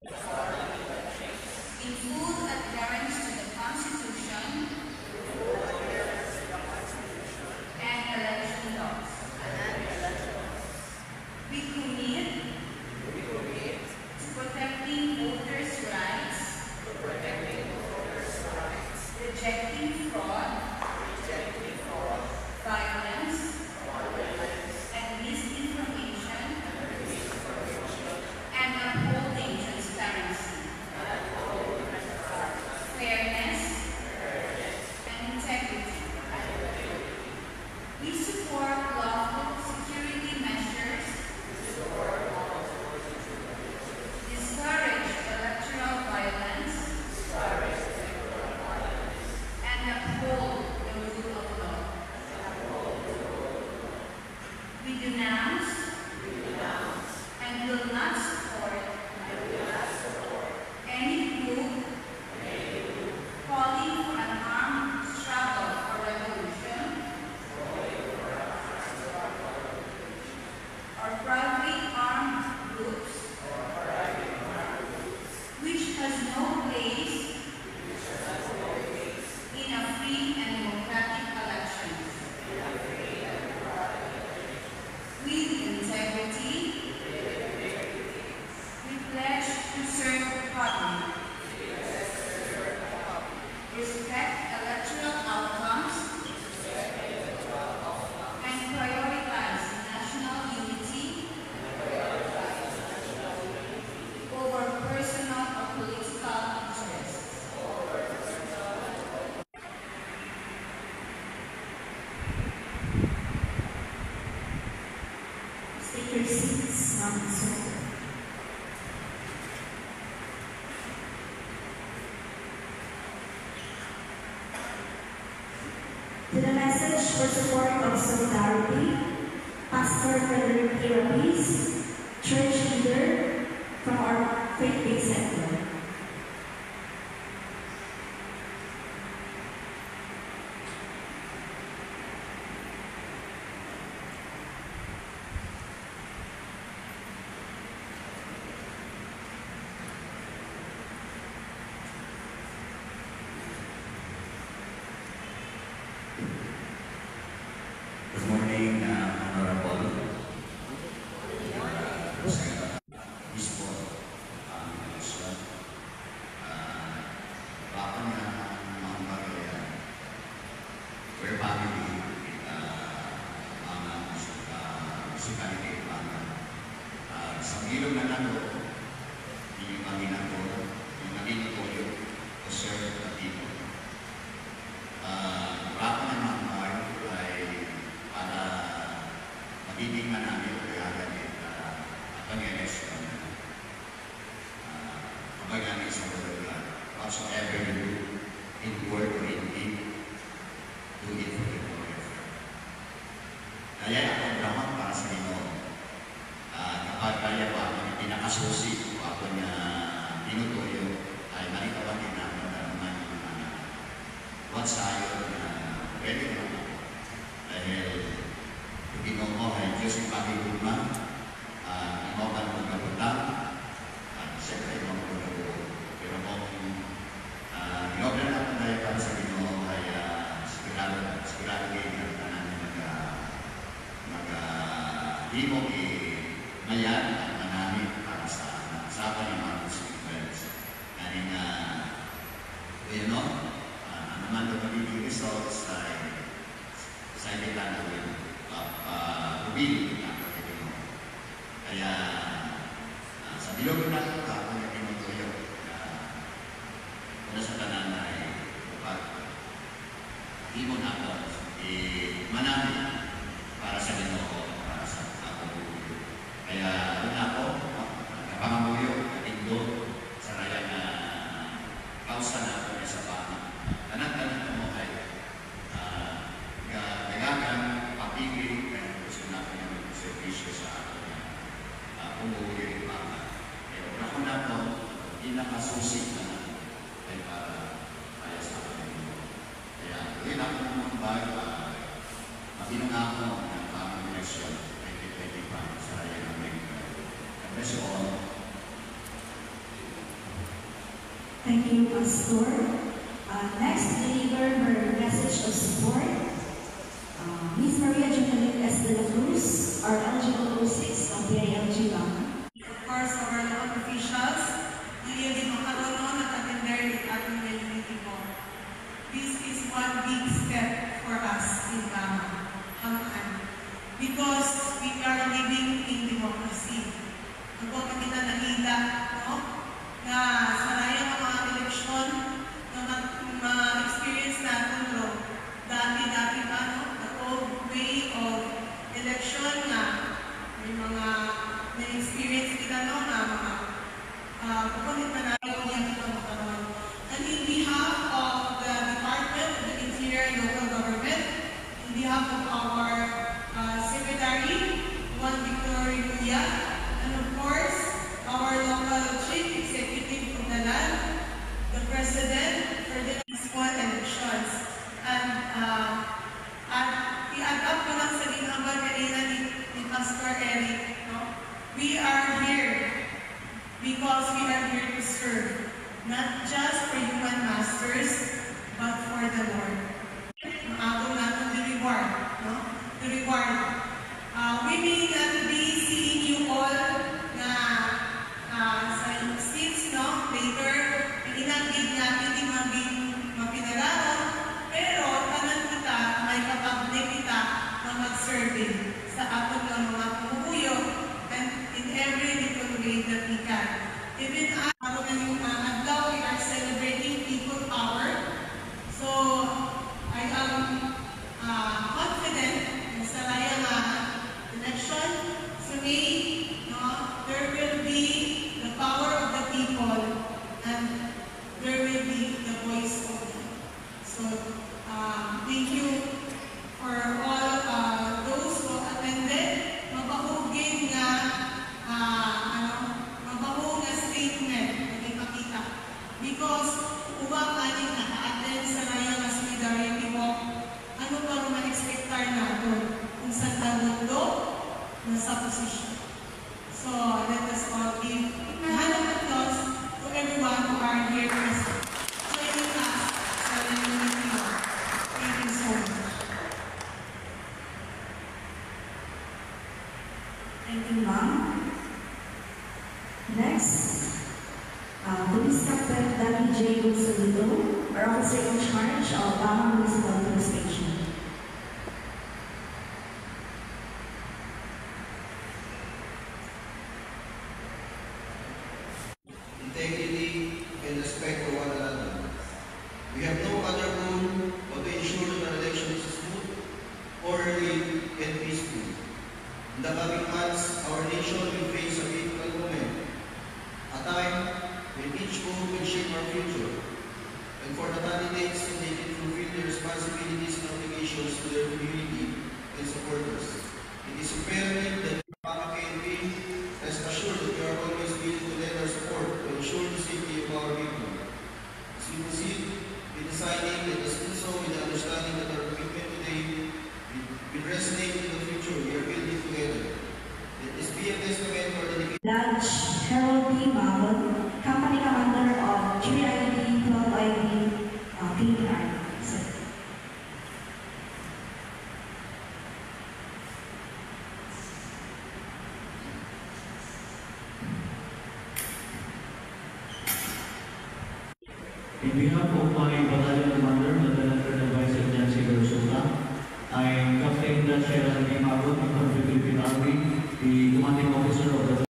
in full adherence to the Constitution and election laws. We commit to protecting voters' rights, rejecting fraud, violence, and misinformation, and upholding transparency, fairness, and integrity. We support lawful security measures, discourage electoral violence, and uphold the rule of law. We denounce and will not support any group calling for an armed struggle or revolution or proudly armed groups which has no place in a free and democratic elections. With integrity, we pledge to serve the public, respect electoral outcomes, and prioritize national unity over personal or political interests. Take your seats, Ma'am and Sir. To the message for support of solidarity, Pastor Frederick A. Rapiz, church leader from our faith-based center. Good morning, Honorable Bispo Isla. Bakit na mga bagay we're family mga musikality sa ilog na nato yung mga ginagawa yung naging tuyo to serve the people. Bakit na mga bagay ay para magiging namin kaya pag-election kapag sa mga whatsoever you do in word or in deed, do it for the glory of God. Kaya ako naman para sa Ginoo kapag kaya pa ang pinakasusi o ako niya tinutuyo ay malikawan din namin na naman yung what's tayo na pwede naman dahil yung Ginoo mo ay Diyos yung pakigulma, imoban mong kaputang, at siyempre imoban mong kabuo. Pero kung inobra natin tayo para sa Ginoo ay sigurado kayo na namin mag-himong mayan at manamit para sa usapan ng mga Muslim friends. Kaya nga, yun no, ang naman ito magiging results ay sa hindi lang gawin pabili ng Panginoon. Kaya sa bilog na ito ako yung pinutuyo na sa tanan ay pag-himo na ako manamit para sa Ginoo, para sa ako. Kaya doon ako, napangamuyo, natindo sa raya na kausa na ako sa pangit. Tanan-tanan mo ay nagagan, papigil, kaya gusto na ako yung servisyo sa akin umuwi rin mga. Kaya ako na ako, pinakasusik na ay para sa akin. Kaya yun ako naman ba, mabinong ako ng pangit eleksyon 2025 sa raya ng Amerika. God bless you all. Thank you, Pastor. Next, deliver her message of support. Miss Maria Jacqueline S. de la Cruz, our eligible 06 of the ALG Bank. Of course, our local officials, na iya din makaroon at attender ng ating unity board. This is one big step for us in Bama, because we are living in democracy. Ako kita nakita, no? Na saraya ng mga eleksyon, na experience natin, no? Dati pa, no? The old way of election na may mga na-experience kita, no? Na mga pupunit na natin yung ito makaroon. And in behalf of the Department of the Interior and Local Government, in behalf of our Secretary, Juan Victor Luya, and of course, our local Chief Executive of the land, the President for the peaceful elections. And i-add up ko lang sa ginagawa kanina ni Pastor Eric, no? We are here because we are here to serve, not just for human masters, but for the Lord. Maabot natin the reward, no? The reward. We may not be seeing you all na sa seats, no? Later, inagid natin din mapinalaro, pero tanan kita, may kapablik kita na mag-serving sa aton ng mga pumupuyo and in every little way that we can. Even ako na yung adlaw, we are celebrating people power. So, I am confident na sa raya nga election, so no, there will be the power of the people and there will be the voice of them. So, thank you for all those who attended. Mabahugin nga mabahug na statement na ipakita. Because uwang aning naka-attend sa raya nga solidarity walk, ano pa rin ma-expectar natin kung saan na mundo nasa posisyon. So, let us all give a hand of applause to everyone who are here present. Joining us sa unity walk. Thank you so much. Thank you, Ma'am. Next, Police Captain Danny J. Gonzalo, our officer in charge of Bama Municipal Police Station. Integrity and respect for one another. We have no other rule but to ensure that the election is smooth, orderly, and peaceful. In the coming months, our nation will face a difficult moment, a time when each vote will shape our future, and for the candidates to make it fulfill their responsibilities and obligations to their community and supporters. It is imperative that Bama PNP rest assured that we are always willing to lend our support to ensure the safety of our people. As we proceed with deciding, let us do so with the understanding that our commitment today will resonate in the future we are building together. Let this be a testament for the Judge Harold B. Mabon, Company Commander of 3ID 12ID PPR. In behalf of my battalion commander,